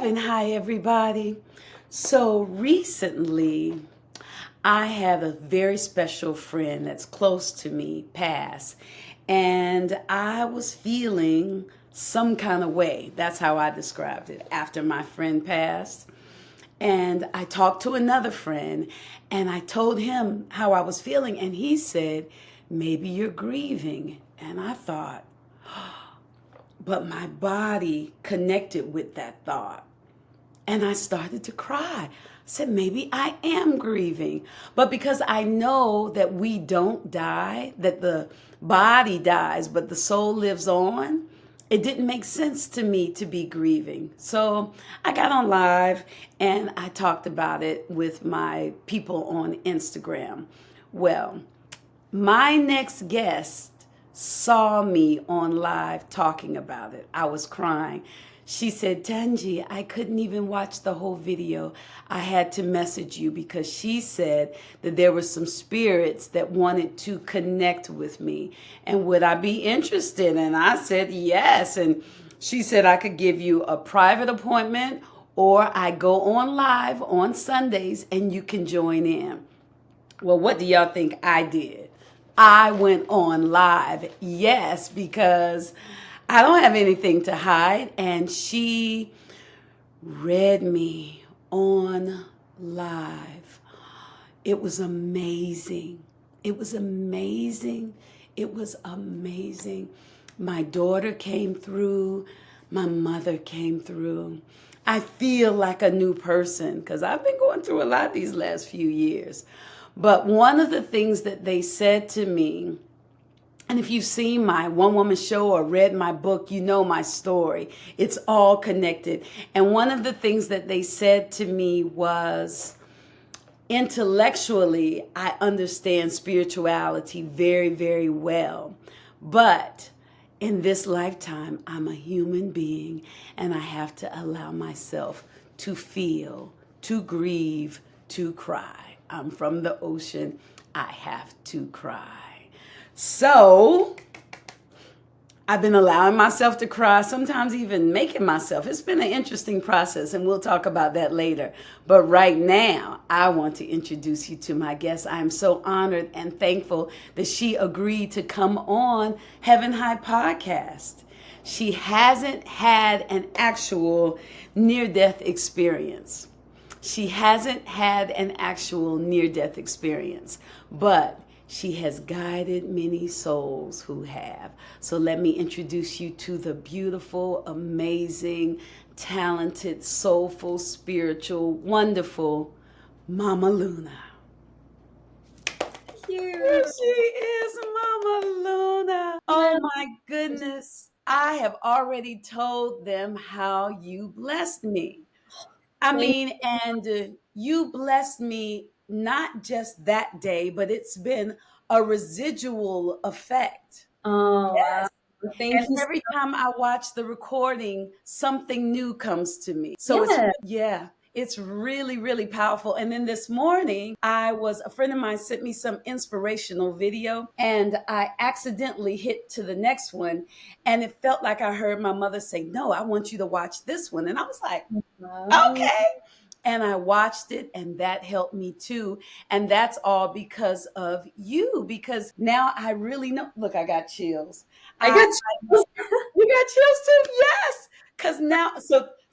Heaven, hi everybody. So recently, I had a very special friend that's close to me pass, and I was feeling some kind of way. That's how I described it after my friend passed. And I talked to another friend and I told him how I was feeling, and he said, maybe you're grieving. And I thought, but my body connected with that thought. And I started to cry. I said, maybe I am grieving. But because I know that we don't die, that the body dies, but the soul lives on, it didn't make sense to me to be grieving. So I got on live and I talked about it with my people on Instagram. Well, my next guest saw me on live talking about it. I was crying. She said, Tangie, I couldn't even watch the whole video. I had to message you because she said that there were some spirits that wanted to connect with me. And would I be interested? And I said, yes. And she said I could give you a private appointment or I go on live on Sundays and you can join in. Well, what do y'all think I did? I went on live, yes, because I don't have anything to hide. And she read me on live. It was amazing. It was amazing. It was amazing. My daughter came through. My mother came through. I feel like a new person because I've been going through a lot these last few years. But one of the things that they said to me, and if you've seen my one woman show or read my book, you know my story. It's all connected. And one of the things that they said to me was, intellectually, I understand spirituality very, very well. But in this lifetime, I'm a human being and I have to allow myself to feel, to grieve, to cry. I'm from the ocean. I have to cry. So I've been allowing myself to cry, sometimes even making myself. It's been an interesting process, and we'll talk about that later. But right now, I want to introduce you to my guest. I am so honored and thankful that she agreed to come on Heaven High Podcast. She hasn't had an actual near-death experience. She hasn't had an actual near-death experience, but she has guided many souls who have. So let me introduce you to the beautiful, amazing, talented, soulful, spiritual, wonderful Mama Luna. Here You. she is, Mama Luna. Oh my goodness. I have already told them how you blessed me. I Thank mean, and you blessed me not just that day, but it's been a residual effect. Oh, wow. Yes. Thank And you. every time I watch the recording, something new comes to me. So it's, Yeah. yeah, it's really, really powerful. And then this morning, a friend of mine sent me some inspirational video, and I accidentally hit to the next one. And it felt like I heard my mother say, no, I want you to watch this one. And I was like, Wow. okay. And I watched it, and that helped me too. And that's all because of you, because now I really know. Look, I got chills. I I got chills. You got chills too? Yes. Cause now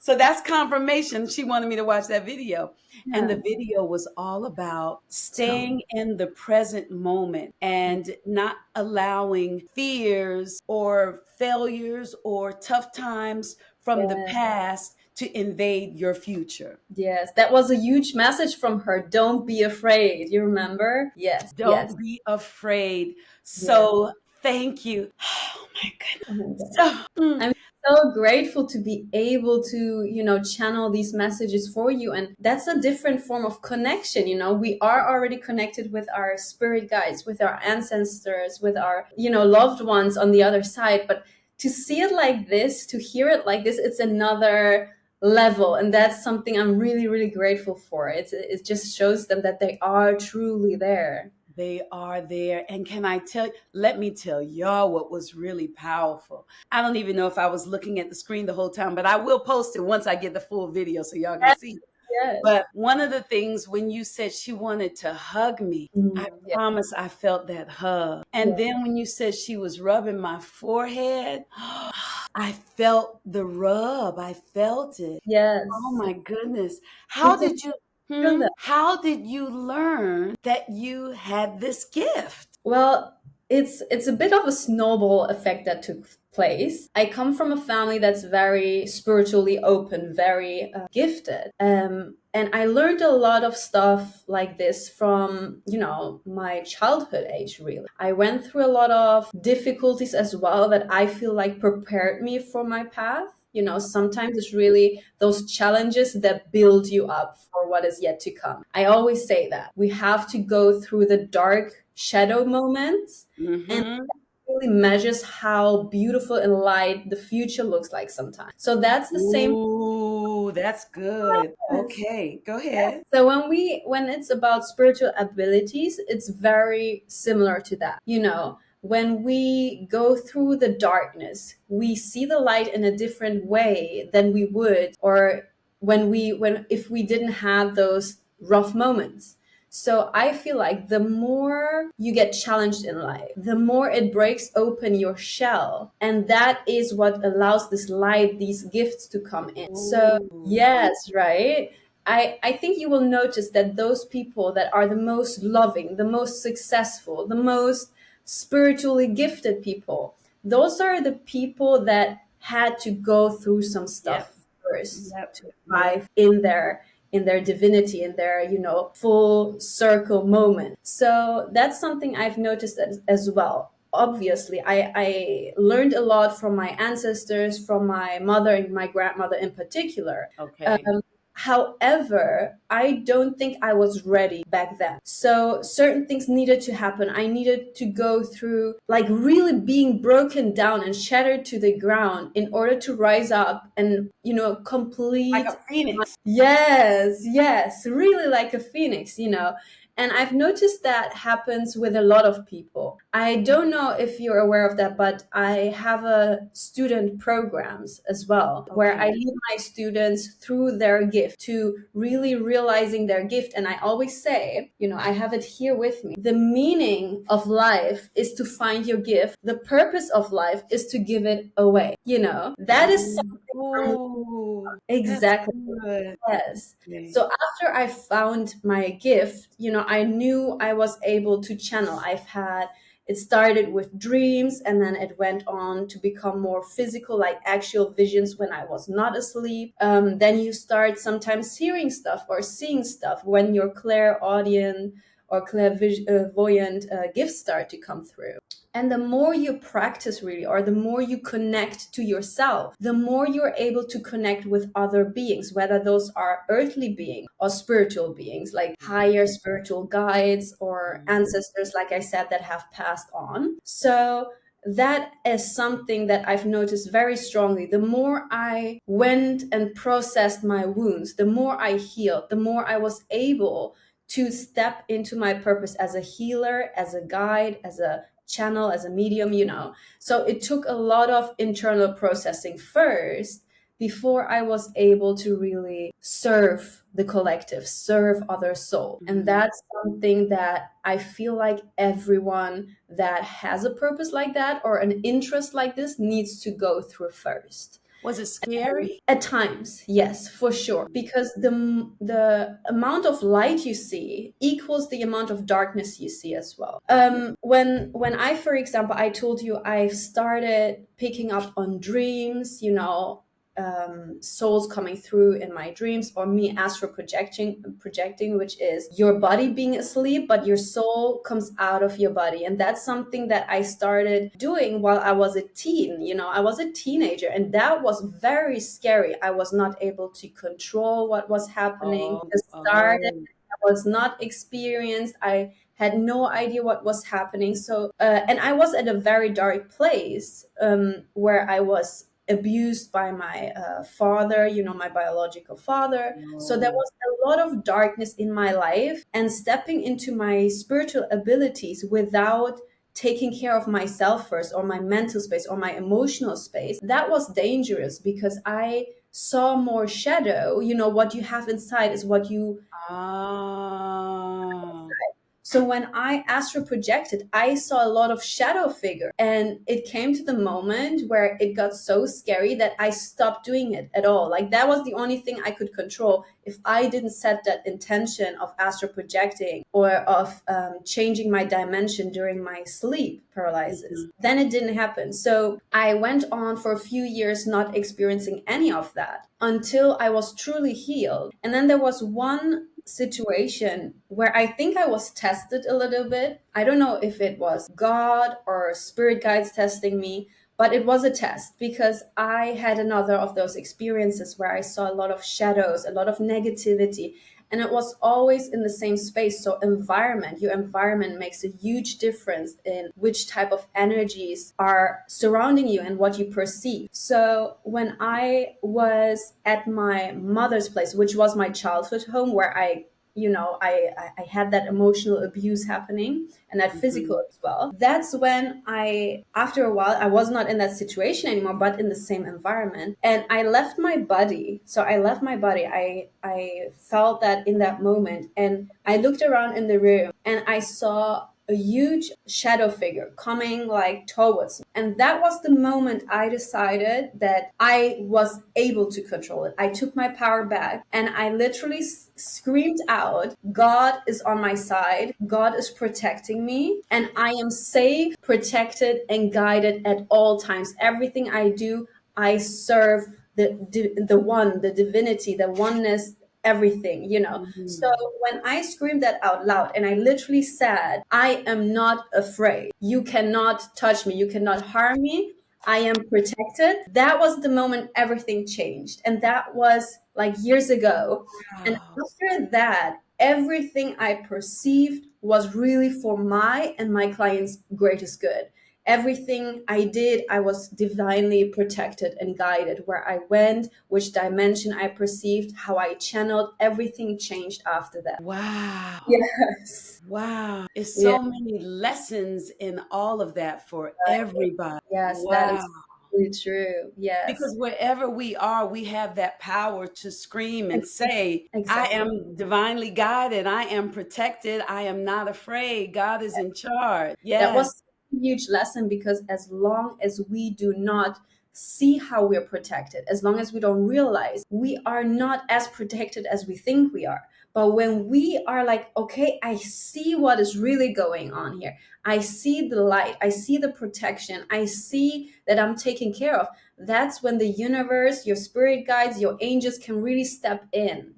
so that's confirmation. She wanted me to watch that video. And Yeah. the video was all about Tell me. staying in the present moment and not allowing fears or failures or tough times from the Yeah. past to invade your future. Yes. That was a huge message from her. Don't be afraid. You remember? Yes. Yes. Don't be afraid. Yes. So thank you. Oh my Oh my goodness. God. So, I'm so grateful to be able to, channel these messages for you. And that's a different form of connection. We are already connected with our spirit guides, with our ancestors, with our, loved ones on the other side. But to see it like this, to hear it like this, it's another level. And that's something I'm really, really grateful for. It just shows them that they are truly there. They are there. And can I tell, let me tell y'all what was really powerful. I don't even know if I was looking at the screen the whole time, but I will post it once I get the full video so y'all can Yes, see. yes. But one of the things when you said she wanted to hug me, I Yeah, promise I felt that hug. And yeah. then when you said she was rubbing my forehead, I felt the rub. I felt it. Oh Yes. my goodness. How People did you feel that. how did you learn that you had this gift? Well, it's a bit of a snowball effect that took place. I come from a family that's very spiritually open, very gifted. And I learned a lot of stuff like this from, my childhood age, really. I went through a lot of difficulties as well that I feel like prepared me for my path. Sometimes it's really those challenges that build you up for what is yet to come. I always say that we have to go through the dark shadow moments, and Mhm. really measures how beautiful and light the future looks like sometimes. So that's the same. Ooh, that's good. Okay, go ahead. So when it's about spiritual abilities, it's very similar to that. When we go through the darkness, we see the light in a different way than we would, or when if we didn't have those rough moments. So I feel like the more you get challenged in life, the more it breaks open your shell. And that is what allows this light, these gifts to come in. So, Ooh. yes, right? I think you will notice that those people that are the most loving, the most successful, the most spiritually gifted people, those are the people that had to go through some Yep. stuff first Yep. to Yep. arrive in their divinity, in their full circle moment. So that's something I've noticed as well. Obviously, I learned a lot from my ancestors, from my mother and my grandmother in particular. Okay. However, I don't think I was ready back then. So certain things needed to happen. I needed to go through, like, really being broken down and shattered to the ground in order to rise up and, Like complete. a phoenix. Yes, yes, really like a phoenix. And I've noticed that happens with a lot of people. I don't know if you're aware of that, but I have a student programs as well where I Okay. lead my students through their gift to really realizing their gift. And I always say, I have it here with me. The meaning of life is to find your gift. The purpose of life is to give it away. That is something I'm Ooh, that's exactly. good. Yes. Okay. So after I found my gift, I knew I was able to channel. It started with dreams and then it went on to become more physical, like actual visions when I was not asleep. Then you start sometimes hearing stuff or seeing stuff when your clairaudient or clairvoyant gifts start to come through. And the more you practice, really, or the more you connect to yourself, the more you're able to connect with other beings, whether those are earthly beings or spiritual beings, like higher spiritual guides or ancestors, like I said, that have passed on. So that is something that I've noticed very strongly. The more I went and processed my wounds, the more I healed, the more I was able to step into my purpose as a healer, as a guide, as a channel, as a medium. So it took a lot of internal processing first before I was able to really serve the collective, serve other souls. And Mhm. that's something that I feel like everyone that has a purpose like that or an interest like this needs to go through first. Was it scary? At times, yes, for sure, because the amount of light you see equals the amount of darkness you see as well. When I, for example, I told you I've started picking up on dreams, souls coming through in my dreams, or me astral projecting, which is your body being asleep but your soul comes out of your body. And that's something that I started doing while I was a teen. I was a teenager, and that was very scary. I was not able to control what was happening. Oh, It started, oh. I was not experienced. I had no idea what was happening. So and I was at a very dark place, where I was abused by my father, my biological father. So there Oh. was a lot of darkness in my life, and stepping into my spiritual abilities without taking care of myself first, or my mental space, or my emotional space, that was dangerous, because I saw more shadow. What you have inside is what you. Ah. So when I astral projected, I saw a lot of shadow figure, and it came to the moment where it got so scary that I stopped doing it at all. Like, that was the only thing I could control. If I didn't set that intention of astral projecting, or of changing my dimension during my sleep paralysis, Mhm. then it didn't happen. So I went on for a few years not experiencing any of that until I was truly healed. And then there was one situation where I think I was tested a little bit. I don't know if it was God or spirit guides testing me, but it was a test, because I had another of those experiences where I saw a lot of shadows, a lot of negativity, and it was always in the same space. So your environment makes a huge difference in which type of energies are surrounding you and what you perceive. So when I was at my mother's place, which was my childhood home, where I had that emotional abuse happening, and that physical Mhm. as well. That's when after a while, I was not in that situation anymore, but in the same environment. And I left my body. So I left my body. I felt that in that moment. And I looked around in the room, and I saw a huge shadow figure coming like towards me. And that was the moment I decided that I was able to control it. I took my power back, and I literally screamed out, God is on my side. God is protecting me, and I am safe, protected, and guided at all times. Everything I do, I serve the divinity, the oneness, everything. So Mhm. when I screamed that out loud, and I literally said, I am not afraid. You cannot touch me. You cannot harm me. I am protected. That was the moment everything changed. And that was like years ago. And Wow. after that, everything I perceived was really for my and my clients' greatest good. Everything I did, I was divinely protected and guided. Where I went, which dimension I perceived, how I channeled, everything changed after that. Wow. Yes. Wow. It's Yeah. so many lessons in all of that for everybody. Yes, that Wow. is really true. Yes. Because wherever we are, we have that power to scream and say, I Exactly. am divinely guided. I am protected. I am not afraid. God is in charge. That Yes. was a huge lesson, because as long as we do not see how we're protected, as long as we don't realize we are not as protected as we think we are. But when we are like, okay, I see what is really going on here. I see the light. I see the protection. I see that I'm taken care of. That's when the universe, your spirit guides, your angels can really step in.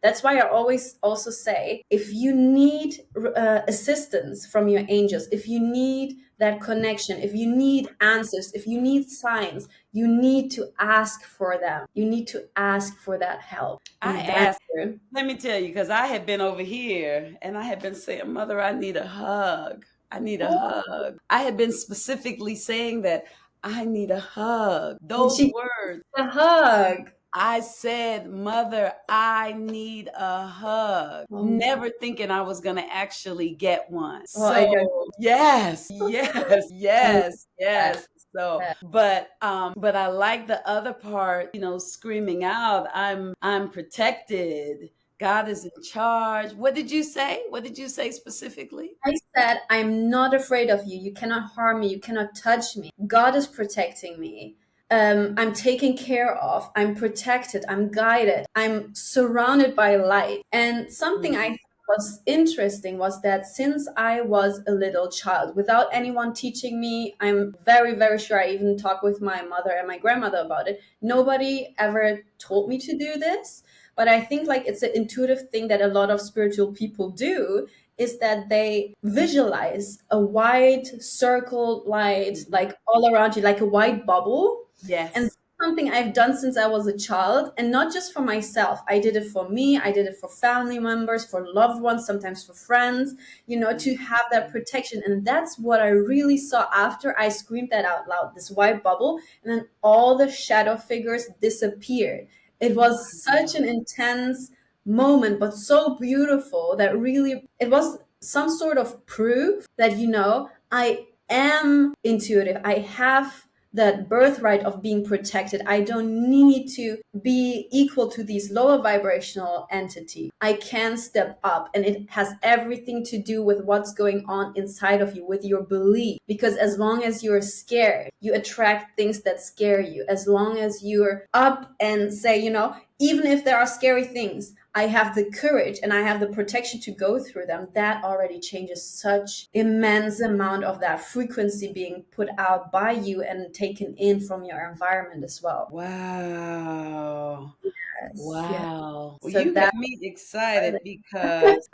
That's why I always also say, if you need assistance from your angels, if you need that connection, if you need answers, if you need signs, you need to ask for them. You need to ask for that help. I And that's asked, let me tell you, because I had been over here and I had been saying, Mother, I need a hug. I need a oh, hug. I had been specifically saying that I need a hug. did Those she words. give a hug? I said, Mother, I need a hug. Oh my, Never thinking I was going to actually get one. oh, I got So, yes, yes, I yes, that. yes. So, but I like the other part, screaming out, I'm protected. God is in charge. What did you say? What did you say specifically? I said, I'm not afraid of you. You cannot harm me. You cannot touch me. God is protecting me. I'm taken care of. I'm protected. I'm guided. I'm surrounded by light. And something I Mhm. thought was interesting was that since I was a little child, without anyone teaching me, I'm very, very sure I even talked with my mother and my grandmother about it. Nobody ever told me to do this. But I think like it's an intuitive thing that a lot of spiritual people do, is that they visualize a white circle light Mhm. like all around you, like a white bubble. And Yes. something I've done since I was a child, and not just for myself. I did it for me, I did it for family members, for loved ones, sometimes for friends, to have that protection. And that's what I really saw after I screamed that out loud, this white bubble, and then all the shadow figures disappeared. It was such an intense moment, but so beautiful that really it was some sort of proof that, I am intuitive. I have that birthright of being protected. I don't need to be equal to these lower vibrational entities. I can step up, and it has everything to do with what's going on inside of you, with your belief. Because as long as you're scared, you attract things that scare you. As long as you're up and say, even if there are scary things, I have the courage and I have the protection to go through them. That already changes such immense amount of that frequency being put out by you and taken in from your environment as well. Wow. Yes, yeah. Wow. Well, So you that got me excited because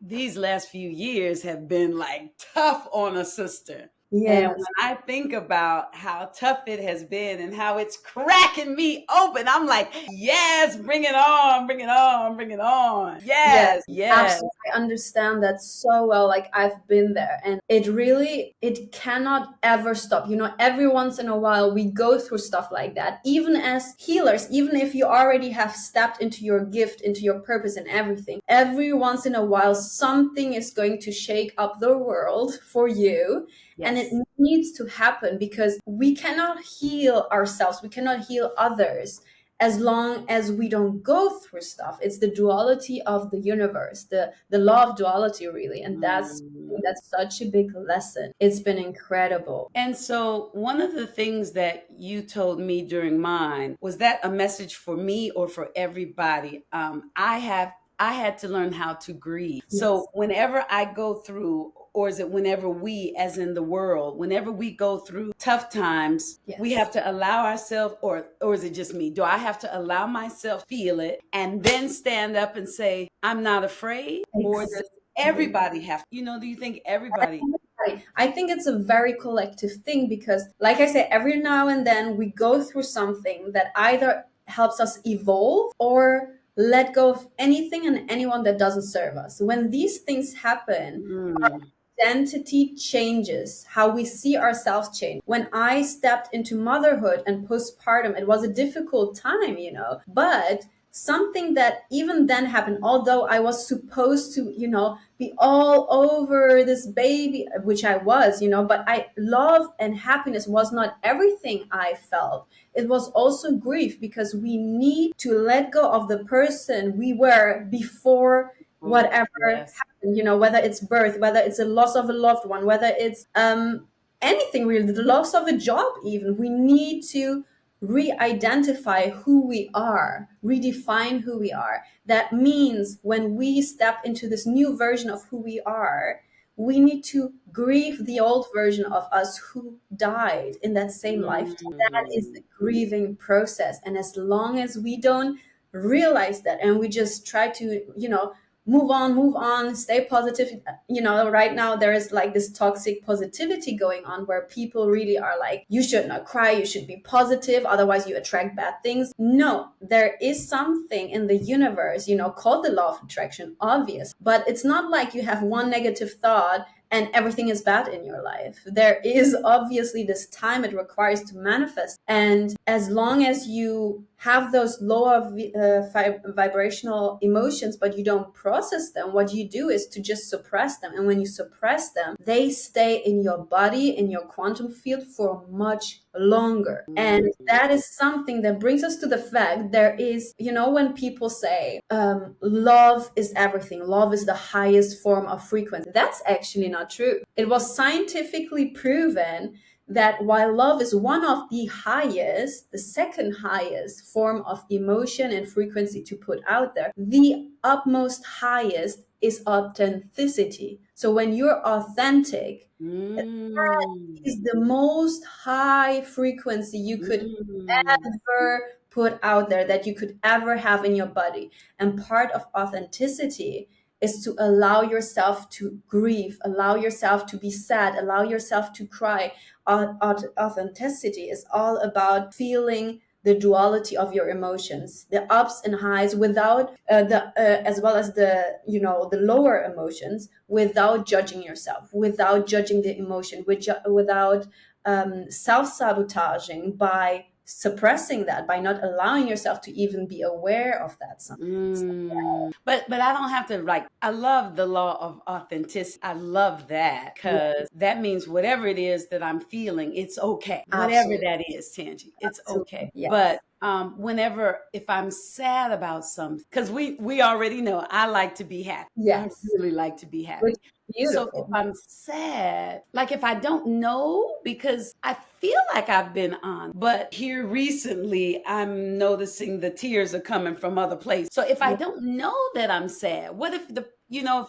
these last few years have been like tough on a sister. And yes, when I think about how tough it has been and how it's cracking me open, I'm like, yes, bring it on, bring it on, bring it on. yes, Yes, yes. absolutely. I understand that so well. Like, I've been there, and it cannot ever stop. Every once in a while we go through stuff like that. Even as healers, even if you already have stepped into your gift, into your purpose and everything, every once in a while something is going to shake up the world for you. And it Yes. needs to happen because we cannot heal ourselves. We cannot heal others as long as we don't go through stuff. It's the duality of the universe, the law of duality, really. And Mm. that's such a big lesson. It's been incredible. And so, one of the things that you told me during mine was that a message for me or for everybody? I had to learn how to grieve. Yes. So, whenever I go through, or is it whenever we, as in the world, whenever we go through tough times, we Yes. have to allow ourselves, or is it just me? Do I have to allow myself feel it and then stand up and say, I'm not afraid? Or does Exactly. everybody have, do you think everybody? I think it's a very collective thing because, like I say, every now and then we go through something that either helps us evolve or let go of anything and anyone that doesn't serve us. When these things happen, Mm. identity changes, how we see ourselves change. When I stepped into motherhood and postpartum, it was a difficult time, but something that even then happened, although I was supposed to, be all over this baby, which I was, but love and happiness was not everything I felt. It was also grief because we need to let go of the person we were before Oh, whatever yes. happened, whether it's birth, whether it's a loss of a loved one, whether it's anything really, the loss of a job. Even we need to re-identify who we are, redefine who we are. That means when we step into this new version of who we are, we need to grieve the old version of us who died in that same lifetime. That is the Mm. grieving process. And as long as we don't realize that and we just try to, move on, stay positive. Right now there is like this toxic positivity going on where people really are like, you should not cry, you should be positive, otherwise you attract bad things. No, there is something in the universe, called the law of attraction, obvious, but it's not like you have one negative thought and everything is bad in your life. There is obviously this time it requires to manifest. And as long as you have those lower vibrational emotions, but you don't process them, what you do is to just suppress them. And when you suppress them, they stay in your body, in your quantum field for much longer. And that is something that brings us to the fact there is, when people say, love is everything, love is the highest form of frequency, that's actually not true. It was scientifically proven that while love is one of the highest, the second highest form of emotion and frequency to put out there, the utmost highest is authenticity. So when you're authentic, Mm. is the most high frequency you could Mm. ever put out there, that you could ever have in your body. And part of authenticity is to allow yourself to grieve, allow yourself to be sad, allow yourself to cry. Authenticity is all about feeling the duality of your emotions, the ups and highs, without the as well as the, the lower emotions, without judging yourself, without judging the emotion, without self-sabotaging, by suppressing that, by not allowing yourself to even be aware of that sometimes. But I don't have to, like, I love the law of authenticity. I love that Yeah, because that means whatever it is that I'm feeling, it's okay. Whatever absolutely, that is, Tangie, it's okay. absolutely, yes, But whenever if I'm sad about something, because we already know I like to be happy. I yes, really like to be which happy. is So if beautiful. I'm sad, like if I don't know, because I feel like I've been on, but here recently I'm noticing the tears are coming from other places. So if I Yeah, don't know that I'm sad, what if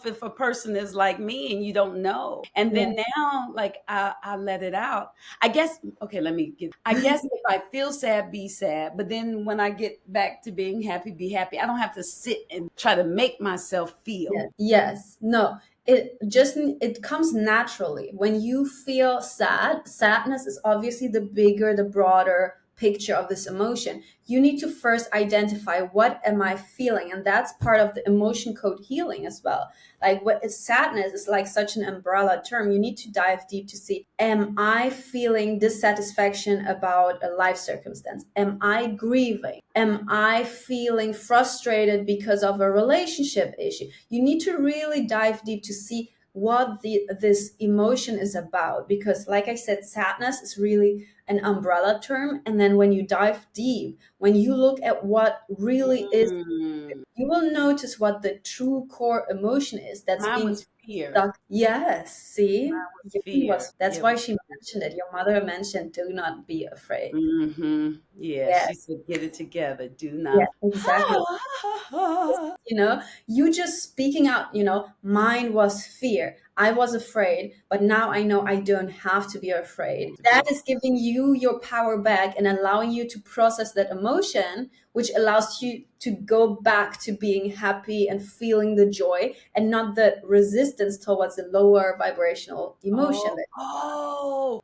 if a person is like me and you don't know, and yeah, then now like I let it out. I guess okay, let me get. I guess if I feel sad, be sad, but then when I get back to being happy, be happy. I don't have to sit and try to make myself feel. yeah, yes, no, it comes naturally when you feel sad. Sadness is obviously the bigger, the broader picture of this emotion. You need to first identify, what am I feeling? And that's part of the emotion code healing as well. Like, what is sadness is like such an umbrella term. You need to dive deep to see, am I feeling dissatisfaction about a life circumstance? Am I grieving? Am I feeling frustrated because of a relationship issue? You need to really dive deep to see what this emotion is about, because like I said, sadness is really an umbrella term. And then when you dive deep, when you look at what really is, Mm. you will notice what the true core emotion is that's Mine being was fear. stuck. Yes, see, Was yours fear. was, that's It why was she mentioned it. Your mother mentioned, do not be afraid. Yeah, Yeah, she said, get it together. Do yeah, not. exactly. You just speaking out, mine was fear. I was afraid, but now I know I don't have to be afraid. To That be is giving you your power back and allowing you to process that emotion, which allows you to go back to being happy and feeling the joy, and not the resistance towards the lower vibrational emotion.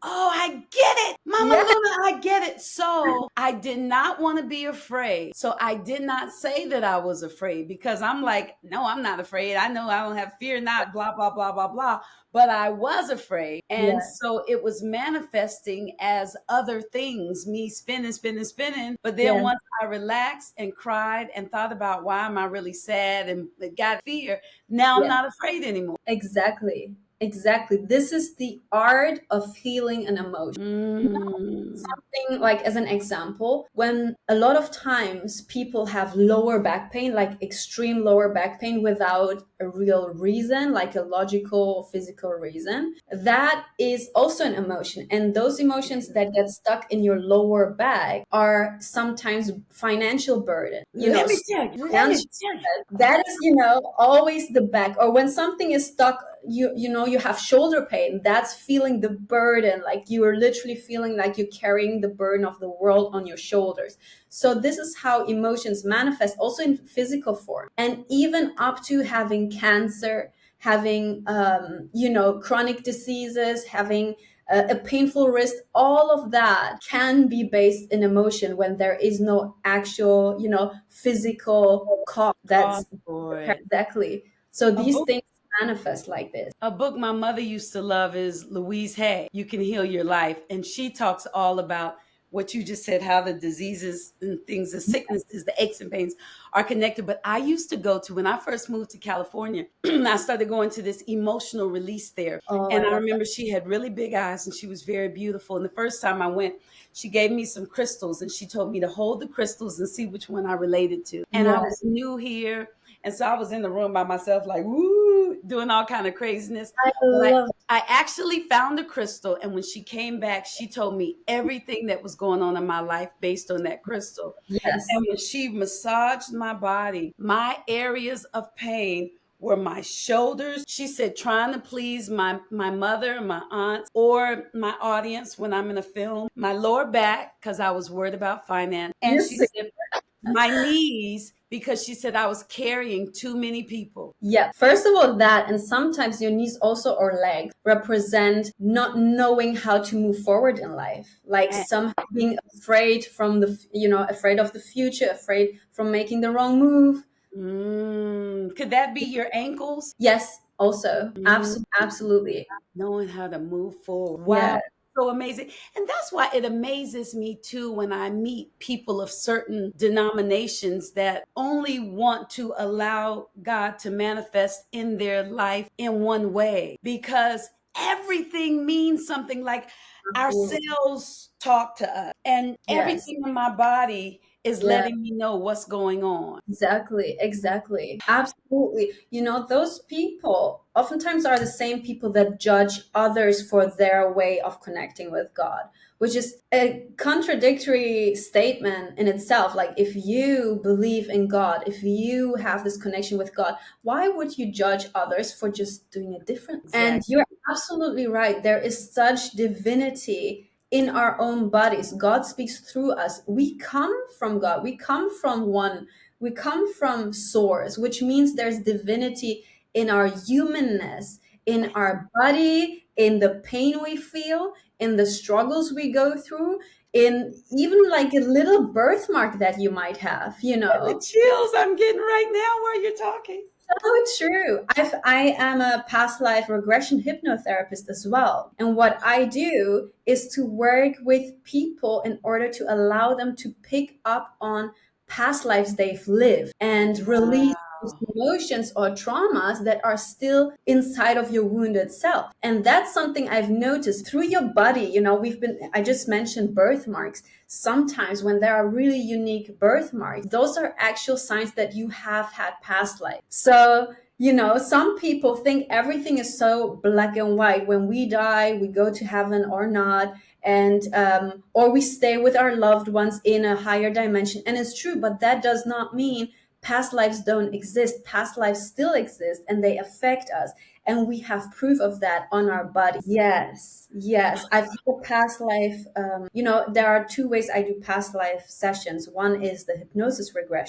I get it. Mama Yeah, Luna, I get it. So I did not want to be afraid. So I did not say that I was afraid because I'm like, no, I'm not afraid. I know I don't have fear, not blah, blah, blah, blah, blah. But I was afraid. And yeah, so it was manifesting as other things, me spinning, spinning, spinning. But then yeah, once I relaxed and cried and thought about why am I really sad and got fear, now I'm yeah. not afraid anymore. Exactly. Exactly. This is the art of healing an emotion. Mm. Something like, as an example, when a lot of times people have lower back pain, like extreme lower back pain without a real reason, like a logical physical reason, that is also an emotion. And those emotions that get stuck in your lower back are sometimes financial burden, Let me tell you. Let me financial, tell you. that is, always the back. Or when something is stuck, you have shoulder pain, that's feeling the burden, like you are literally feeling like you're carrying the burden of the world on your shoulders. So this is how emotions manifest also in physical form, and even up to having cancer, having chronic diseases, having a painful wrist. All of that can be based in emotion when there is no actual, physical cause Cause that's for it. exactly. So A these book things manifest like this. A book my mother used to love is Louise Hay, You Can Heal Your Life. And she talks all about what you just said, how the diseases and things, the sicknesses, the aches and pains are connected. But I used to go to, when I first moved to California, I started going to this emotional release there. Oh, I And I love that. remember she had really big eyes and she was very beautiful. And the first time I went, she gave me some crystals and she told me to hold the crystals and see which one I related to. And I was Yes, new here. And so I was in the room by myself, like, woo, doing all kind of craziness. I But love. I actually found a crystal. And when she came back, she told me everything that was going on in my life based on that crystal. Yes, And when she massaged my body, my areas of pain were my shoulders. She said, trying to please my mother and my aunts or my audience when I'm in a film, my lower back, because I was worried about finance. And you she see. said, my knees because she said I was carrying too many people. Yeah, first of all, that, and sometimes your knees also or legs represent not knowing how to move forward in life, like And, somehow being afraid from the, afraid of the future, afraid from making the wrong move. could that be your ankles? Yes, also, Mm, absolutely. knowing how to move forward. Yeah, Wow. So amazing. And that's why it amazes me too when I meet people of certain denominations that only want to allow God to manifest in their life in one way because everything means something. Like our absolutely. cells talk to us, and Yes. everything in my body is Yeah. letting me know what's going on. Exactly, exactly. Absolutely. Those people oftentimes are the same people that judge others for their way of connecting with God, which is a contradictory statement in itself. Like, if you believe in God, if you have this connection with God, why would you judge others for just doing it different? And Exactly. you're absolutely right. There is such divinity in our own bodies. God speaks through us. We come from God. We come from one. We come from source, which means there's divinity in our humanness, in our body, in the pain we feel, in the struggles we go through, in even like a little birthmark that you might have, The chills I'm getting right now while you're talking. So true. I am a past life regression hypnotherapist as well. And what I do is to work with people in order to allow them to pick up on past lives they've lived and release those Wow. emotions or traumas that are still inside of your wounded self. And that's something I've noticed through your body. I just mentioned birthmarks. Sometimes when there are really unique birthmarks, those are actual signs that you have had past life. So, some people think everything is so black and white. When we die, we go to heaven or not, and or we stay with our loved ones in a higher dimension. And it's true, but that does not mean past lives don't exist. Past lives still exist, and they affect us, and we have proof of that on our body. Yes, yes. I've had a past life. There are two ways I do past life sessions. One is the hypnosis regression,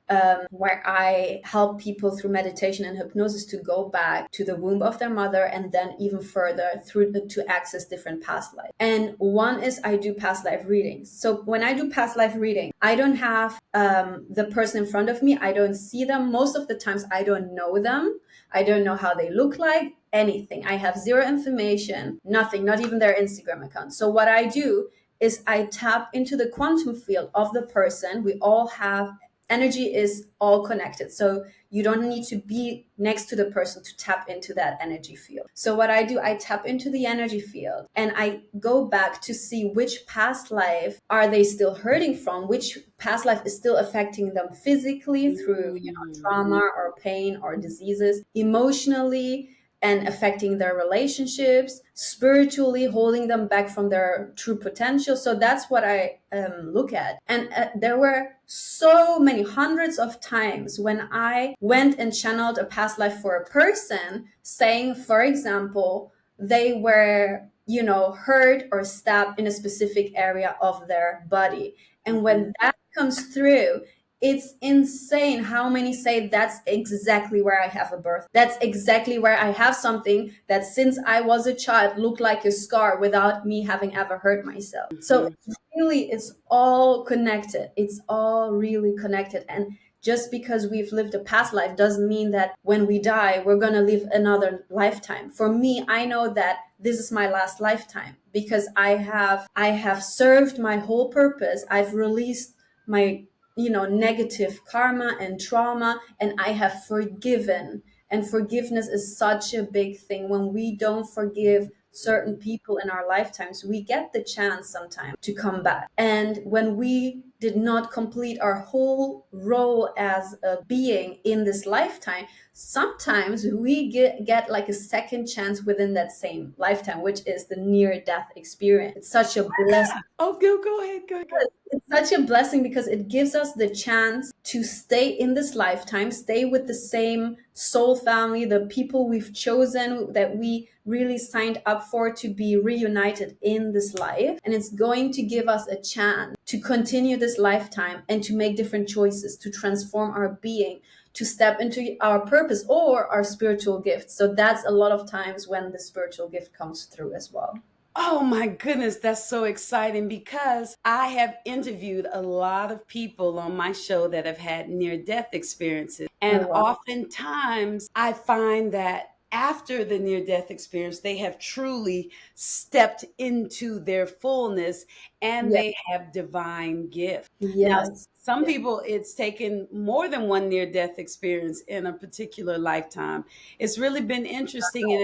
where I help people through meditation and hypnosis to go back to the womb of their mother and then even further to access different past lives. And one is I do past life readings. So when I do past life reading, I don't have the person in front of me. I don't see them. Most of the times I don't know them. I don't know how they look like, anything. I have zero information, nothing, not even their Instagram account. So what I do is I tap into the quantum field of the person. We all have energy, is all connected. So you don't need to be next to the person to tap into that energy field. So what I do, I tap into the energy field and I go back to see which past life are they still hurting from, which past life is still affecting them physically through, Mm. trauma or pain or diseases, emotionally, and affecting their relationships, spiritually holding them back from their true potential. So that's what I look at. And there were so many hundreds of times when I went and channeled a past life for a person, saying, for example, they were, hurt or stabbed in a specific area of their body. And when that comes through, it's insane how many say that's exactly where I have a birth. That's exactly where I have something that since I was a child looked like a scar without me having ever hurt myself. So Mhm. really, it's all connected. It's all really connected. And just because we've lived a past life doesn't mean that when we die, we're going to live another lifetime. For me, I know that this is my last lifetime because I have served my whole purpose. I've released my negative karma and trauma, and I have forgiven. And forgiveness is such a big thing. When we don't forgive certain people in our lifetimes, we get the chance sometimes to come back. And when we did not complete our whole role as a being in this lifetime, sometimes we get like a second chance within that same lifetime, which is the near death experience. It's such a blessing. Oh, go ahead, go. It's such a blessing because it gives us the chance to stay in this lifetime, stay with the same soul family, the people we've chosen, that we really signed up for to be reunited in this life. And it's going to give us a chance to continue the this lifetime and to make different choices, to transform our being, to step into our purpose or our spiritual gift. So that's a lot of times when the spiritual gift comes through as well. Oh my goodness, that's so exciting because I have interviewed a lot of people on my show that have had near death experiences. Oh, And wow. oftentimes I find that after the near death experience, they have truly stepped into their fullness and Yeah. they have divine gifts. Now, Yes. some Yeah. people, it's taken more than one near death experience in a particular lifetime. It's really been interesting. And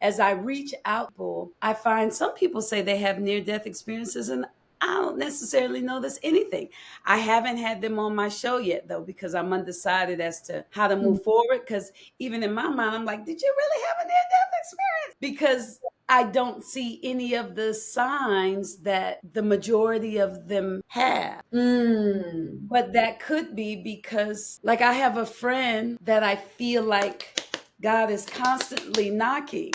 as I reach out, I find some people say they have near death experiences, and I don't necessarily know this anything. I haven't had them on my show yet, though, because I'm undecided as to how to Mm. move forward. Because even in my mind, I'm like, did you really have a near death experience? Because I don't see any of the signs that the majority of them have. Mm. But that could be because, like, I have a friend that I feel like God is constantly knocking.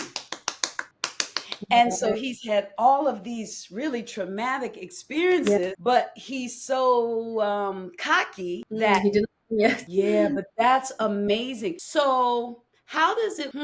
And so he's had all of these really traumatic Yeah. experiences, but he's so cocky Mm, that, he didn't. Yeah. yeah, but that's amazing. So, how does it,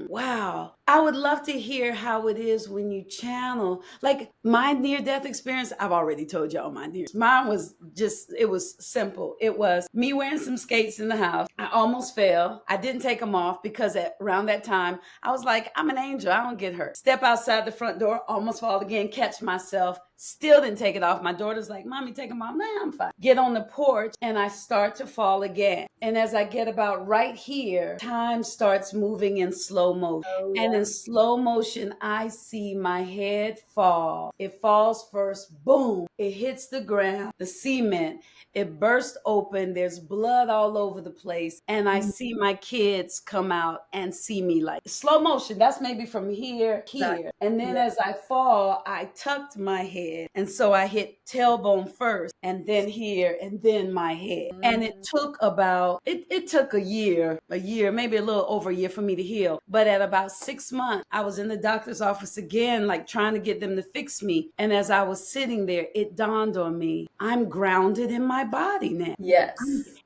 wow. I would love to hear how it is when you channel. Like my near death experience, I've already told y'all my near. Mine was just, it was simple. It was me wearing some skates in the house. I almost fell. I didn't take them off because around that time, I was like, I'm an angel. I don't get hurt. Step outside the front door, almost fall again, catch myself. Still didn't take it off. My daughter's like, Mommy, take them off. Nah, I'm fine. Get on the porch and I start to fall again. And as I get about right here, time starts moving in slow motion. Oh, And in yeah. slow motion, I see my head fall. It falls first, boom. It hits the ground, the cement. It burst open. There's blood all over the place. And I Mm, see my kids come out and see me like slow motion. That's maybe from exactly. here. And then Yeah. as I fall, I tucked my head. And so I hit tailbone first, and then here, and then my head. And it Mm, took it took a year, maybe a little over a year for me to heal. But at about 6 months, I was in the doctor's office again, like trying to get them to fix me. And as I was sitting there, it dawned on me, I'm grounded in my body now. yes.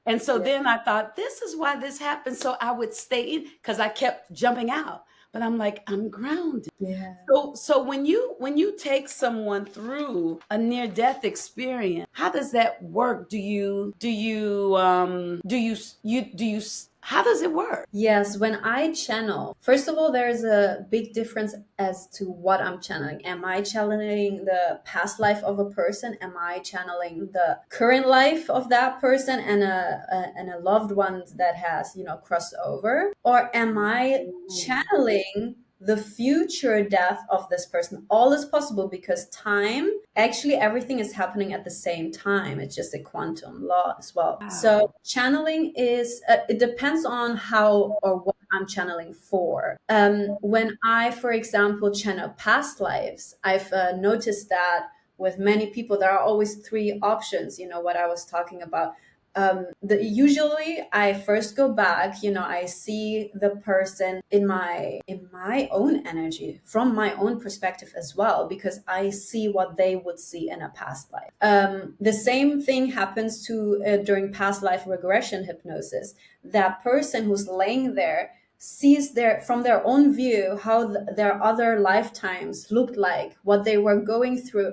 And so Yeah. then I thought, this is why this happened. So I would stay in because I kept jumping out. But I'm like, I'm grounded. Yeah. So when you take someone through a near death experience, how does that work? Do you how does it work? Yes, when I channel, first of all, there's a big difference as to what I'm channeling. Am I channeling the past life of a person? Am I channeling the current life of that person and a loved one that has, crossed over? Or am I channeling the future death of this person? All is possible because time, actually, everything is happening at the same time. It's just a quantum law as well. So Wow. channeling is, it depends on how or what I'm channeling for. When I, for example, channel past lives, I've noticed that with many people, there are always three options, what I was talking about. Usually I first go back, I see the person in my own energy, from my own perspective as well, because I see what they would see in a past life. The same thing happens to during past life regression hypnosis. That person who's laying there sees from their own view how their other lifetimes looked like, what they were going through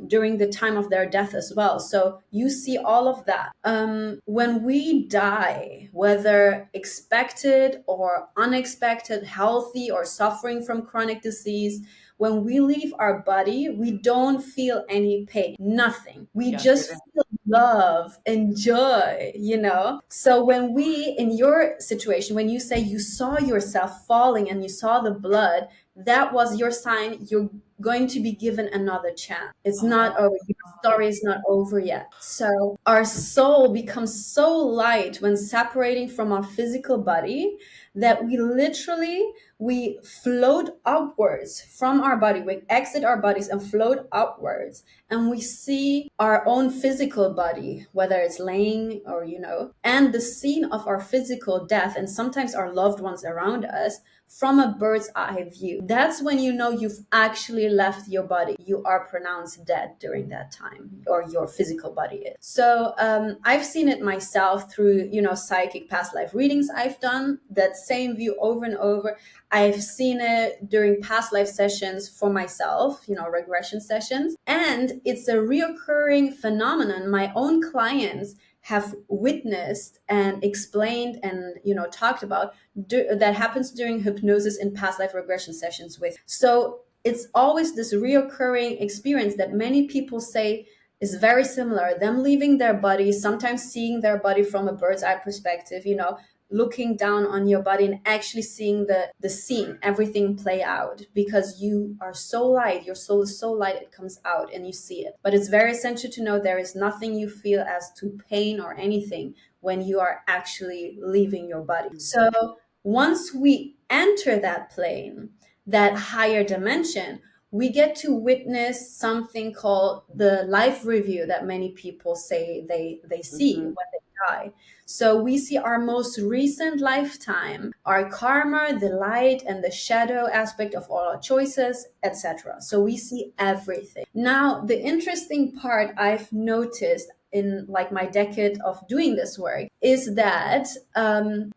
during the time of their death as well. So you see all of that. When we die, whether expected or unexpected, healthy or suffering from chronic disease, when we leave our body, we don't feel any pain, nothing. We Y'all hear just that? feel love and joy. So when in your situation, when you say you saw yourself falling and you saw the blood, that was your sign you're going to be given another chance. It's not over. Your story is not over yet. So our soul becomes so light when separating from our physical body that we float upwards from our body. We exit our bodies and float upwards, and we see our own physical body, whether it's laying or, and the scene of our physical death, and sometimes our loved ones around us, from a bird's eye view. That's when you know you've actually left your body. You are pronounced dead during that time, or your physical body is. So I've seen it myself through, psychic past life readings I've done, that same view over and over. I've seen it during past life sessions for myself, regression sessions. And it's a reoccurring phenomenon. My own clients have witnessed and explained and, talked about that happens during hypnosis in past life regression sessions with. So it's always this reoccurring experience that many people say is very similar. Them leaving their body, sometimes seeing their body from a bird's eye perspective, looking down on your body and actually seeing the scene, everything play out, because you are so light, your soul is so light, it comes out and you see it. But it's very essential to know there is nothing you feel as to pain or anything when you are actually leaving your body. So once we enter that plane, that higher dimension, we get to witness something called the life review that many people say they see when they die. So we see our most recent lifetime, our karma, the light and the shadow aspect of all our choices, etc. So we see everything. Now, the interesting part I've noticed in like my decade of doing this work is that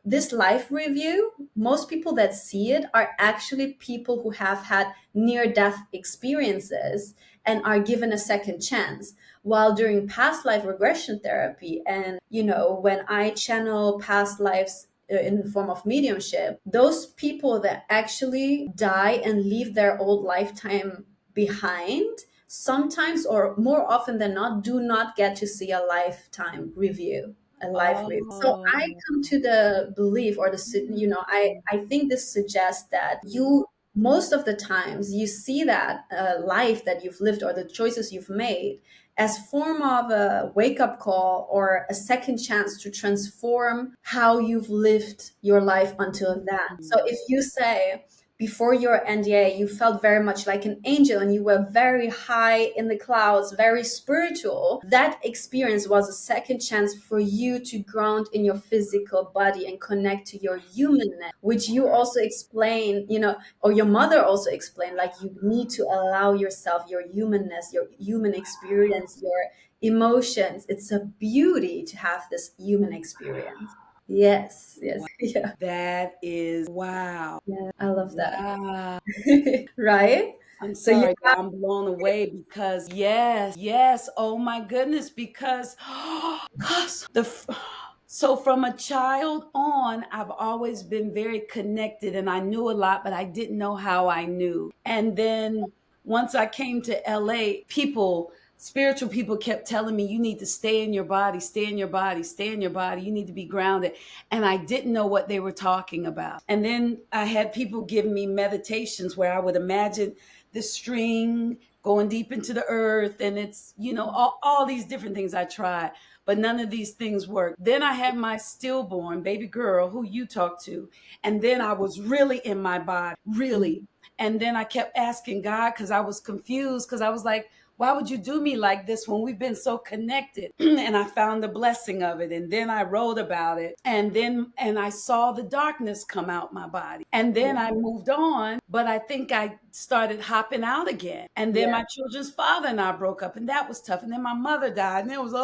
this life review, most people that see it are actually people who have had near-death experiences and are given a second chance. While during past life regression therapy, and when I channel past lives in the form of mediumship, those people that actually die and leave their old lifetime behind, sometimes or more often than not, do not get to see a lifetime review, a life review. So I come to the belief, or I think this suggests that you, most of the times, you see that life that you've lived or the choices you've made as form of a wake-up call or a second chance to transform how you've lived your life until then. So if you say, before your NDA, you felt very much like an angel and you were very high in the clouds, very spiritual, that experience was a second chance for you to ground in your physical body and connect to your humanness, which you also explain, or your mother also explained, like you need to allow yourself your humanness, your human experience, your emotions. It's a beauty to have this human experience. Yes, yes. Wow. Yeah. That is wow. Yeah, I love that. Wow. Right? I'm So you sorry, have, I'm blown away because yes, yes, oh my goodness, because gosh, so from a child on, I've always been very connected and I knew a lot, but I didn't know how I knew. And then once I came to LA, spiritual people kept telling me, you need to stay in your body, stay in your body, stay in your body. You need to be grounded. And I didn't know what they were talking about. And then I had people give me meditations where I would imagine the string going deep into the earth. And it's, all these different things I tried, but none of these things worked. Then I had my stillborn baby girl who you talked to. And then I was really in my body, really. And then I kept asking God because I was confused, because I was like, why would you do me like this when we've been so connected? And I found the blessing of it. And then I wrote about it. And I saw the darkness come out my body. And then I moved on, but I think I started hopping out again. And then yeah, my children's father and I broke up, and that was tough. And then my mother died, and it was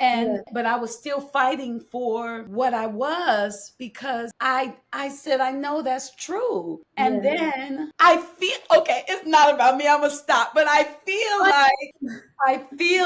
yeah, but I was still fighting for what I was, because I said I know that's true. And yeah. then I feel okay, it's not about me. I'm gonna stop, but I feel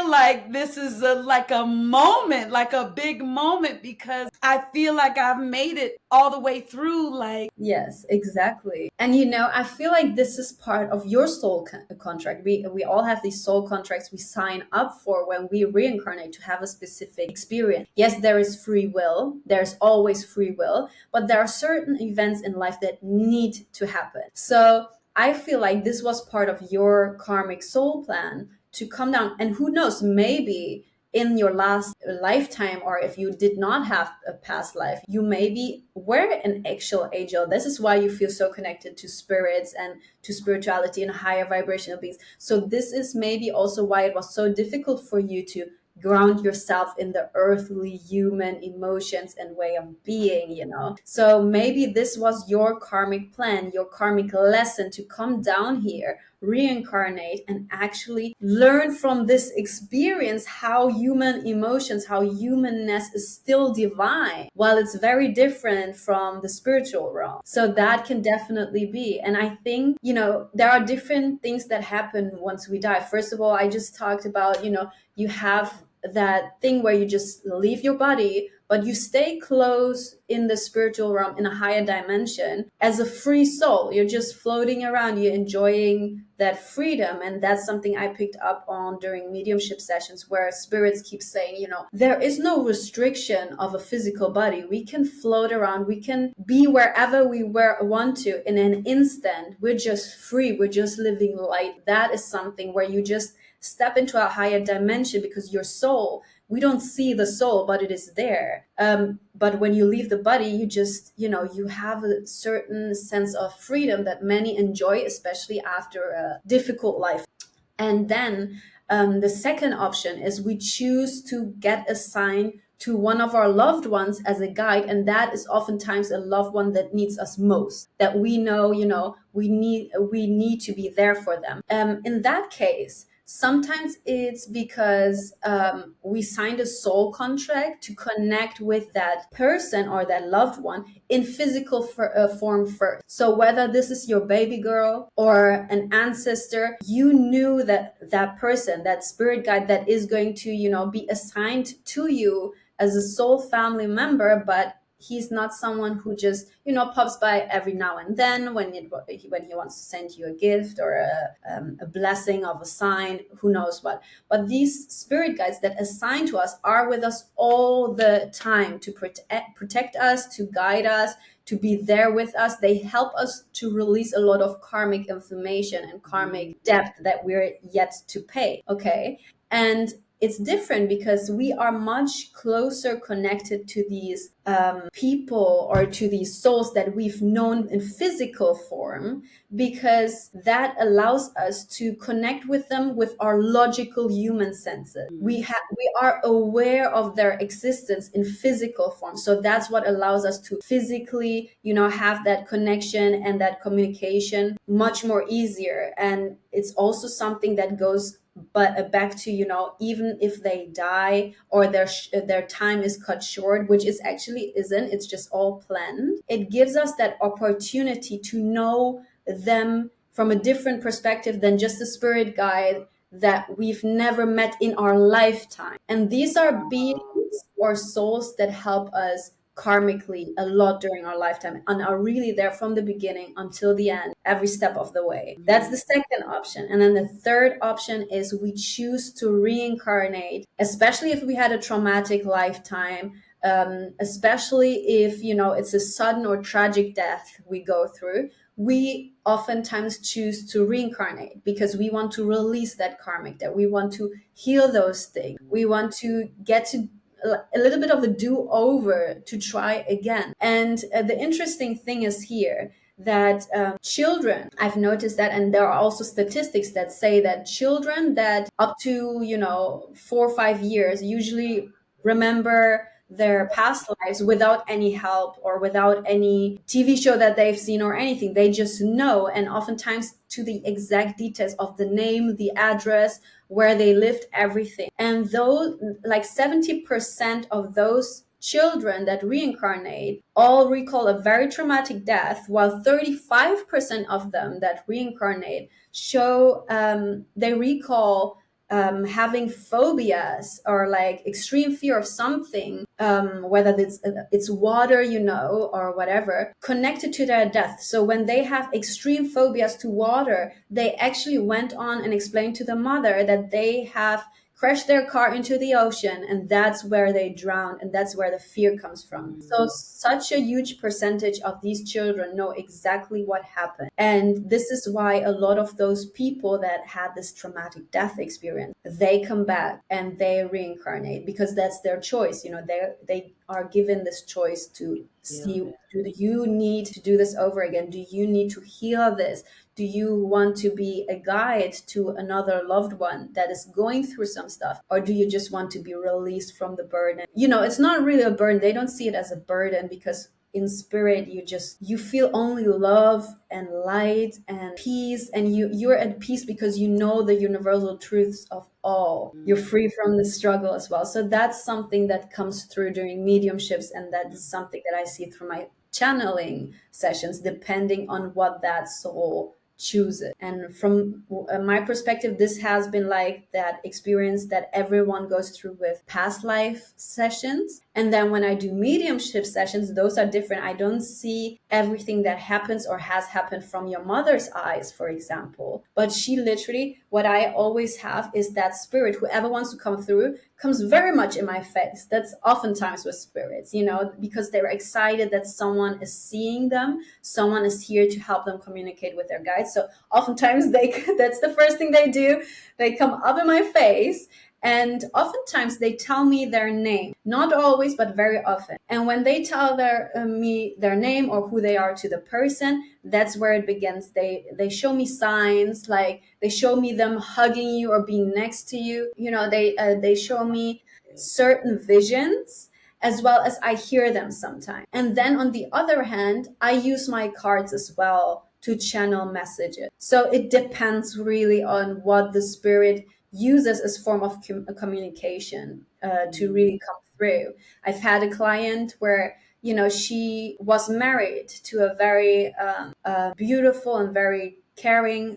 like this is like a moment, like a big moment, because I feel like I've made it all the way through. Like, Yes, exactly. And I feel like this is part of your soul contract. We all have these soul contracts we sign up for when we reincarnate to have a specific experience. Yes, there is free will. There's always free will, but there are certain events in life that need to happen. So I feel like this was part of your karmic soul plan to come down. And who knows, maybe in your last lifetime, or if you did not have a past life, you maybe were an actual angel. This is why you feel so connected to spirits and to spirituality and higher vibrational beings. So this is maybe also why it was so difficult for you to ground yourself in the earthly human emotions and way of being, you know. So maybe this was your karmic plan, your karmic lesson, to come down here, reincarnate, and actually learn from this experience how human emotions, how humanness is still divine, while it's very different from the spiritual realm. So that can definitely be. And I think, you know, there are different things that happen once we die. First of all, I just talked about, you know, you have that thing where you just leave your body, but you stay close in the spiritual realm, in a higher dimension, as a free soul. You're just floating around, you're enjoying that freedom. And that's something I picked up on during mediumship sessions, where spirits keep saying, you know, there is no restriction of a physical body. We can float around, we can be wherever we want to in an instant. We're just free, we're just living light. That is something where you just step into a higher dimension, because your soul, we don't see the soul, but it is there. But when you leave the body, you just, you know, you have a certain sense of freedom that many enjoy, especially after a difficult life. And then the second option is we choose to get assigned to one of our loved ones as a guide, and that is oftentimes a loved one that needs us most, that we know, you know, we need to be there for them. In that case, sometimes it's because we signed a soul contract to connect with that person or that loved one in physical form first. So whether this is your baby girl or an ancestor, you knew that that person, that spirit guide that is going to, you know, be assigned to you as a soul family member, but he's not someone who just, you know, pops by every now and then when he wants to send you a gift or a blessing of a sign, who knows what. But these spirit guides that assign to us are with us all the time to protect us, to guide us, to be there with us. They help us to release a lot of karmic information and karmic debt that we're yet to pay. Okay. And it's different because we are much closer connected to these people or to these souls that we've known in physical form, because that allows us to connect with them with our logical human senses. We are aware of their existence in physical form. So that's what allows us to physically, you know, have that connection and that communication much more easier. And it's also something that goes back to, you know, even if they die or their time is cut short, which is actually isn't, it's just all planned. It gives us that opportunity to know them from a different perspective than just a spirit guide that we've never met in our lifetime. And these are beings or souls that help us karmically a lot during our lifetime and are really there from the beginning until the end, every step of the way. That's the second option. And then the third option is we choose to reincarnate, especially if we had a traumatic lifetime, especially if, you know, it's a sudden or tragic death we go through. We oftentimes choose to reincarnate because we want to release that karmic debt. We want to heal those things. We want to get to a little bit of a do-over, to try again. And the interesting thing is here that children, I've noticed that, and there are also statistics that say that children that up to, you know, 4 or 5 years usually remember their past lives without any help or without any TV show that they've seen or anything. They just know, and oftentimes to the exact details of the name, the address, where they lived, everything. And though like 70% of those children that reincarnate all recall a very traumatic death, while 35% of them that reincarnate show they recall having phobias or like extreme fear of something, whether it's water, you know, or whatever, connected to their death. So when they have extreme phobias to water, they actually went on and explained to the mother that they have crash their car into the ocean, and that's where they drown, and that's where the fear comes from. So such a huge percentage of these children know exactly what happened. And this is why a lot of those people that had this traumatic death experience, they come back and they reincarnate, because that's their choice. You know, they are given this choice to see, Yeah. do you need to do this over again? Do you need to heal this? Do you want to be a guide to another loved one that is going through some stuff? Or do you just want to be released from the burden? You know, it's not really a burden. They don't see it as a burden, because in spirit you feel only love and light and peace, and you're at peace because you know the universal truths of all. You're free from the struggle as well. So that's something that comes through during mediumships, and that is something that I see through my channeling sessions, depending on what that soul choose it. And from my perspective, this has been like that experience that everyone goes through with past life sessions. And then when I do mediumship sessions, those are different. I don't see everything that happens or has happened from your mother's eyes, for example. But she literally, what I always have is that spirit, whoever wants to come through, comes very much in my face. That's oftentimes with spirits, you know, because they're excited that someone is seeing them, someone is here to help them communicate with their guides. So oftentimes that's the first thing they do. They come up in my face, and oftentimes they tell me their name. Not always, but very often. And when they tell me their name or who they are to the person, that's where it begins. They show me signs, like they show me them hugging you or being next to you. You know, they show me certain visions, as well as I hear them sometimes. And then on the other hand, I use my cards as well to channel messages. So it depends really on what the spirit uses as form of communication to really come through. I've had a client where, you know, she was married to a very beautiful and very caring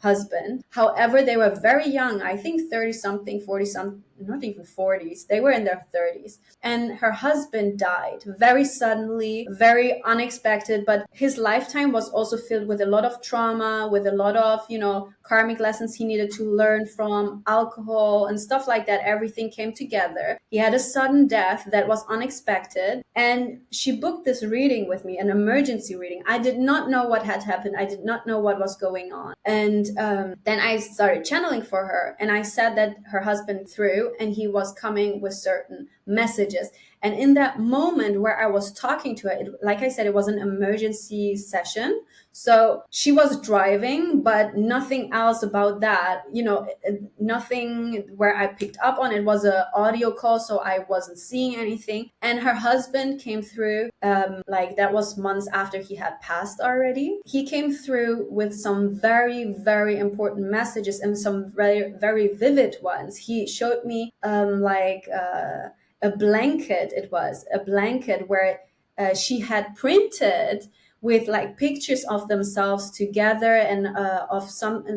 husband. However, they were very young, I think 30 something, 40 something, not even 40s. They were in their 30s. And her husband died very suddenly, very unexpected, but his lifetime was also filled with a lot of trauma, with a lot of, you know, karmic lessons he needed to learn from alcohol and stuff like that. Everything came together. He had a sudden death that was unexpected. And she booked this reading with me, an emergency reading. I did not know what had happened. I did not know what was going on. And then I started channeling for her, and I said that her husband through, and he was coming with certain messages. And in that moment where I was talking to her, like I said, it was an emergency session. So she was driving, but nothing else about that, you know, nothing where I picked up on. It was an audio call, so I wasn't seeing anything. And her husband came through, like that was months after he had passed already. He came through with some very, very important messages, and some very, very vivid ones. He showed me a blanket. It was a blanket where she had printed with like pictures of themselves together, and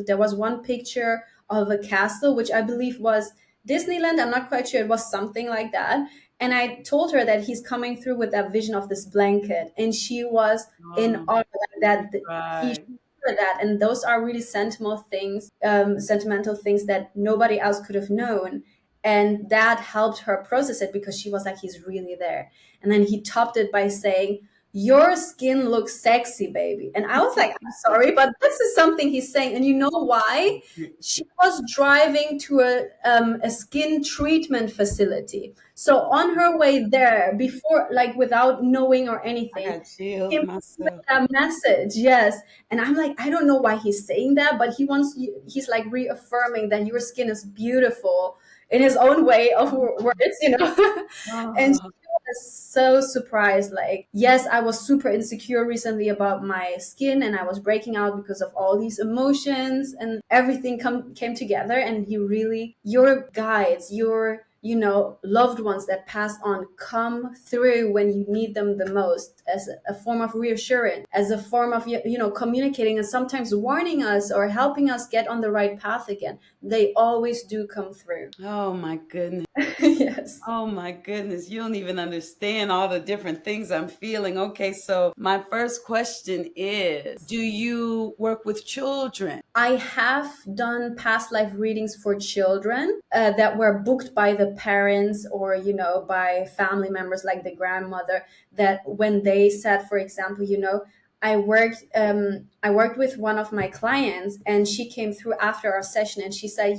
there was one picture of a castle, which I believe was Disneyland. I'm not quite sure. It was something like that. And I told her that he's coming through with that vision of this blanket, and she was in Oh, awe that he right. showed that. And those are really sentimental things that nobody else could have known. And that helped her process it, because she was like, he's really there. And then he topped it by saying, your skin looks sexy, baby. And I was like, I'm sorry, but this is something he's saying. And you know why? She was driving to a skin treatment facility. So on her way there, before, like without knowing or I anything, got chills came with myself. that message. Yes. And I'm like, I don't know why he's saying that, but he's like reaffirming that your skin is beautiful in his own way of words, you know. And Oh, was so surprised. Like, yes, I was super insecure recently about my skin, and I was breaking out because of all these emotions, and everything came together. And your guides, loved ones that pass on come through when you need them the most, as a form of reassurance, as a form of communicating and sometimes warning us or helping us get on the right path again. They always do come through. Oh my goodness. Yes. Oh my goodness, you don't even understand all the different things I'm feeling. Okay, so my first question is, do you work with children? I have done past life readings for children that were booked by the parents or, by family members like the grandmother, that when they said, for example, I worked with one of my clients, and she came through after our session and she said,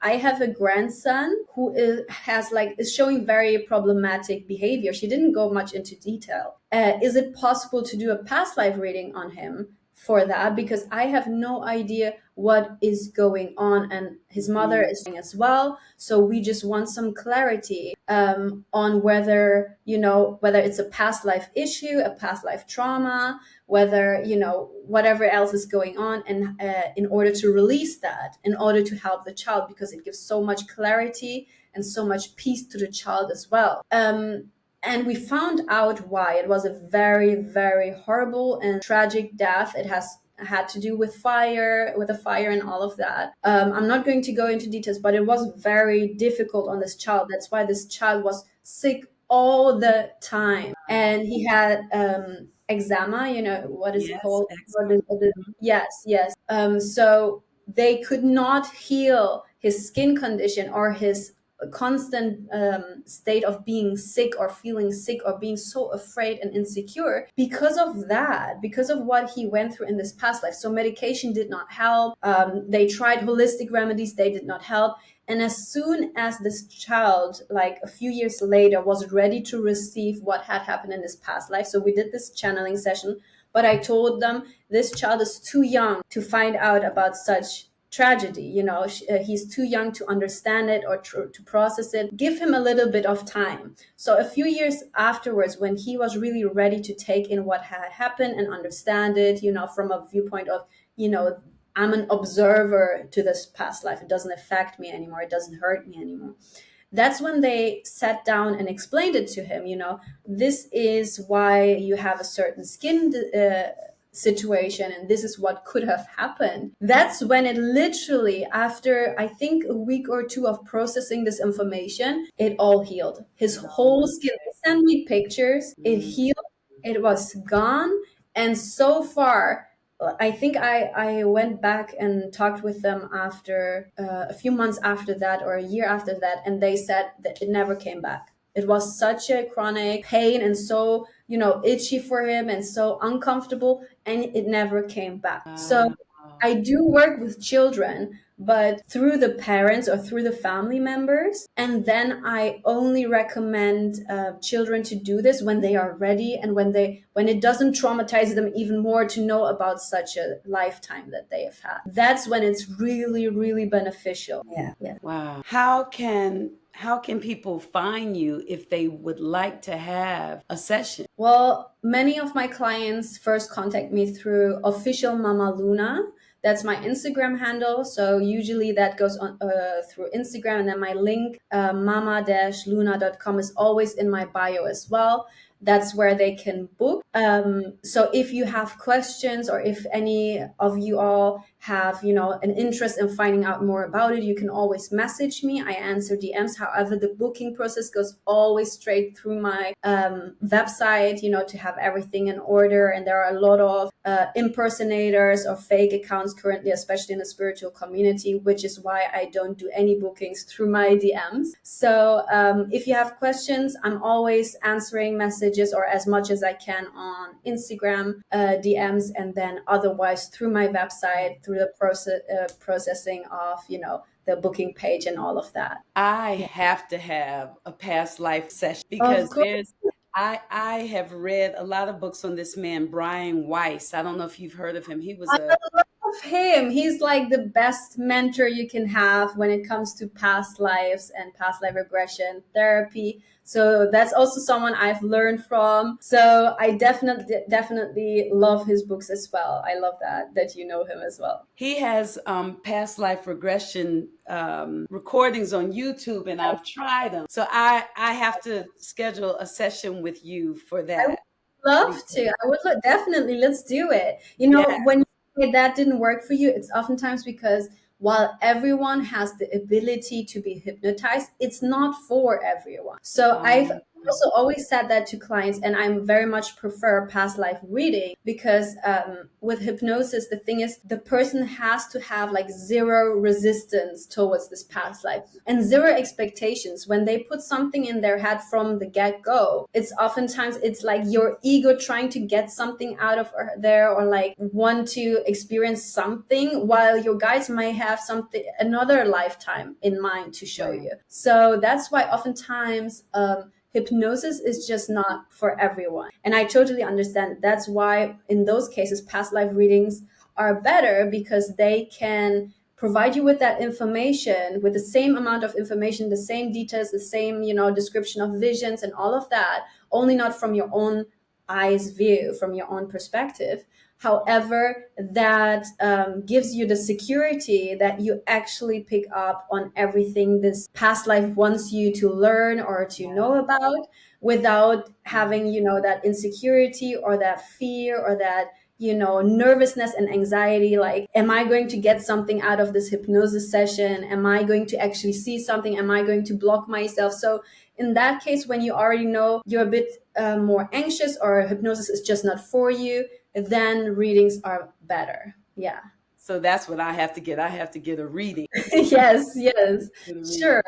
I have a grandson who is showing very problematic behavior. She didn't go much into detail. Is it possible to do a past life reading on him for that? Because I have no idea what is going on, and his mother is as well. So we just want some clarity on whether it's a past life issue, a past life trauma, whether whatever else is going on, and in order to release that, in order to help the child, because it gives so much clarity and so much peace to the child as well. And we found out why. It was a very, very horrible and tragic death. It has had to do with a fire and all of that. I'm not going to go into details, but it was very difficult on this child. That's why this child was sick all the time. And he had eczema, what is it Yes, called? excellent. Yes, yes. So they could not heal his skin condition or his constant state of being sick or feeling sick or being so afraid and insecure because of that, because of what he went through in this past life. So medication did not help. They tried holistic remedies, they did not help. And as soon as this child, like a few years later, was ready to receive what had happened in this past life, so we did this channeling session, but I told them this child is too young to find out about such tragedy. He's too young to understand it or to process it. Give him a little bit of time. So a few years afterwards, when he was really ready to take in what had happened and understand it, from a viewpoint of, I'm an observer to this past life. It doesn't affect me anymore. It doesn't hurt me anymore. That's when they sat down and explained it to him. This is why you have a certain skin situation, and this is what could have happened. That's when it literally, after I think a week or two of processing this information, it all healed. His whole skin. They sent me pictures. It healed. It was gone. And so far, I think I went back and talked with them after a few months after that, or a year after that, and they said that it never came back. It was such a chronic pain and so, itchy for him and so uncomfortable, and it never came back. So Wow. I do work with children, but through the parents or through the family members. And then I only recommend children to do this when they are ready and when it doesn't traumatize them even more to know about such a lifetime that they have had. That's when it's really, really beneficial. Yeah. Yeah. Wow. How can people find you if they would like to have a session? Well, many of my clients first contact me through official Mama Luna. That's my Instagram handle. So usually that goes on through Instagram, and then my link, mama-luna.com, is always in my bio as well. That's where they can book. So if you have questions, or if any of you all have, an interest in finding out more about it, you can always message me. I answer DMs. However, the booking process goes always straight through my website, to have everything in order. And there are a lot of impersonators or fake accounts currently, especially in the spiritual community, which is why I don't do any bookings through my DMs. So if you have questions, I'm always answering messages, or as much as I can, on Instagram DMs, and then otherwise through my website, through the processing of, the booking page and all of that. I have to have a past life session Of because course. I have read a lot of books on this man, Brian Weiss. I don't know if you've heard of him. He was I a love love him. He's like the best mentor you can have when it comes to past lives and past life regression therapy. So that's also someone I've learned from. So I definitely love his books as well. I love that you know him as well. He has past life regression recordings on YouTube, and I've tried them. So I have to schedule a session with you for I would that. love to. I would definitely, let's do it. You Yeah. know, when you say that didn't work for you, it's oftentimes because while everyone has the ability to be hypnotized, it's not for everyone. So I've Um, also always said that to clients, and I'm very much prefer past life reading because with hypnosis, the thing is the person has to have like zero resistance towards this past life and zero expectations. When they put something in their head from the get-go, it's oftentimes it's like your ego trying to get something out of there, or like want to experience something, while your guides may have something, another lifetime in mind to show right. you. So that's why oftentimes hypnosis is just not for everyone. And I totally understand. That's why in those cases, past life readings are better, because they can provide you with that information, with the same amount of information, the same details, the same, description of visions and all of that, only not from your own eyes view, from your own perspective. However, that gives you the security that you actually pick up on everything this past life wants you to learn or to know about, without having, that insecurity or that fear or that, nervousness and anxiety. Like, am I going to get something out of this hypnosis session? Am I going to actually see something? Am I going to block myself? So in that case, when you already know you're a bit more anxious, or hypnosis is just not for you, then readings are better. Yeah. So that's what I have to get. I have to get a reading. Yes, yes. Get a reading. Sure.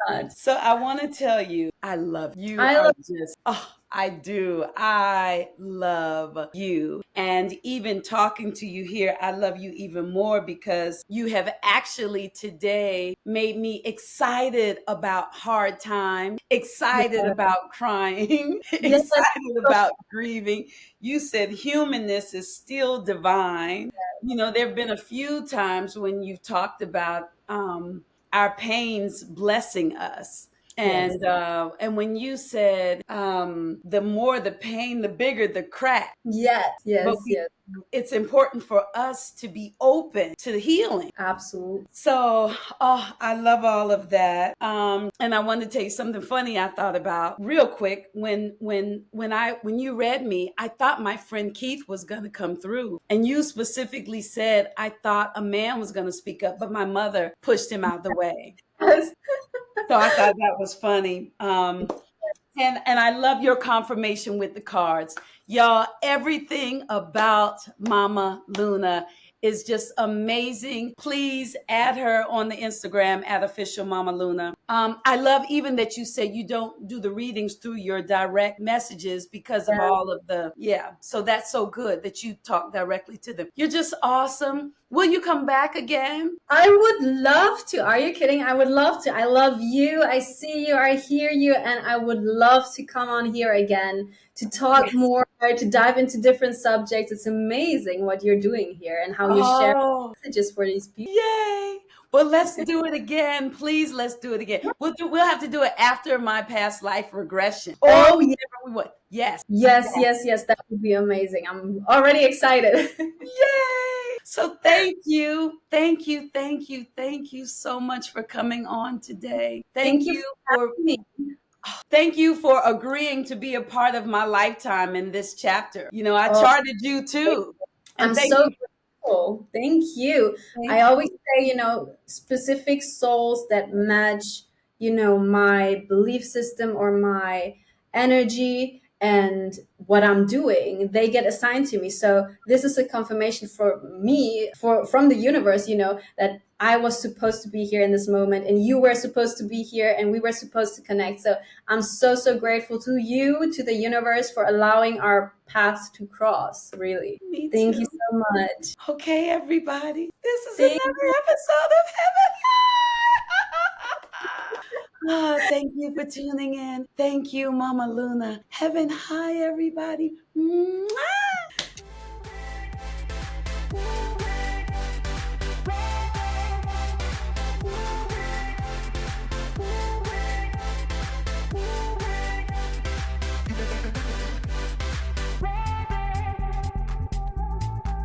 Why not? So I want to tell you, I love you. You I are love just, oh, I do. I love you. And even talking to you here, I love you even more because you have actually today made me excited about hard times, excited yeah. about crying, Yes. excited about grieving. You said humanness is still divine. You know, there have been a few times when you've talked about our pains blessing us. Yes. And when you said the more the pain, the bigger the crack. Yes. But Yes. Yes. it's important for us to be open to the healing. Absolutely. So, oh, I love all of that. And I want to tell you something funny I thought about real quick. When you read me, I thought my friend Keith was going to come through, and you specifically said I thought a man was going to speak up, but my mother pushed him out the way. Yes. So I thought that was funny. And I love your confirmation with the cards. Y'all, everything about Mama Luna is just amazing. Please add her on the Instagram at official Mama Luna. I love even that you say you don't do the readings through your direct messages because of all of the, yeah. So that's so good that you talk directly to them. You're just awesome. Will you come back again? I would love to. Are you kidding? I would love to. I love you. I see you. I hear you. And I would love to come on here again to talk Yes. more, to dive into different subjects. It's amazing what you're doing here and how you share Oh, messages for these people. yay. Well, let's do it again. Please, let's do it again. We'll have to do it after my past life regression. Or Oh, yeah. whenever we want. Yes. Yes, yes, yes. That would be amazing. I'm already excited. Yay. So thank you. Thank you. Thank you. Thank you so much for coming on today. Thank you for having me. Thank you for agreeing to be a part of my lifetime in this chapter. You know, I Oh, charted you too. I'm And thank so you. grateful. Thank you. I Thank you. always say, specific souls that match, my belief system or my energy and what I'm doing, they get assigned to me. So this is a confirmation for me, from the universe, that I was supposed to be here in this moment, and you were supposed to be here, and we were supposed to connect. So I'm so, so grateful to you, to the universe, for allowing our paths to cross, really. Me Thank you too. so much. Okay, everybody. This is Thank another episode of Heaven. Oh, thank you for tuning in. Thank you, Mama Luna. Heaven high, everybody. Mwah!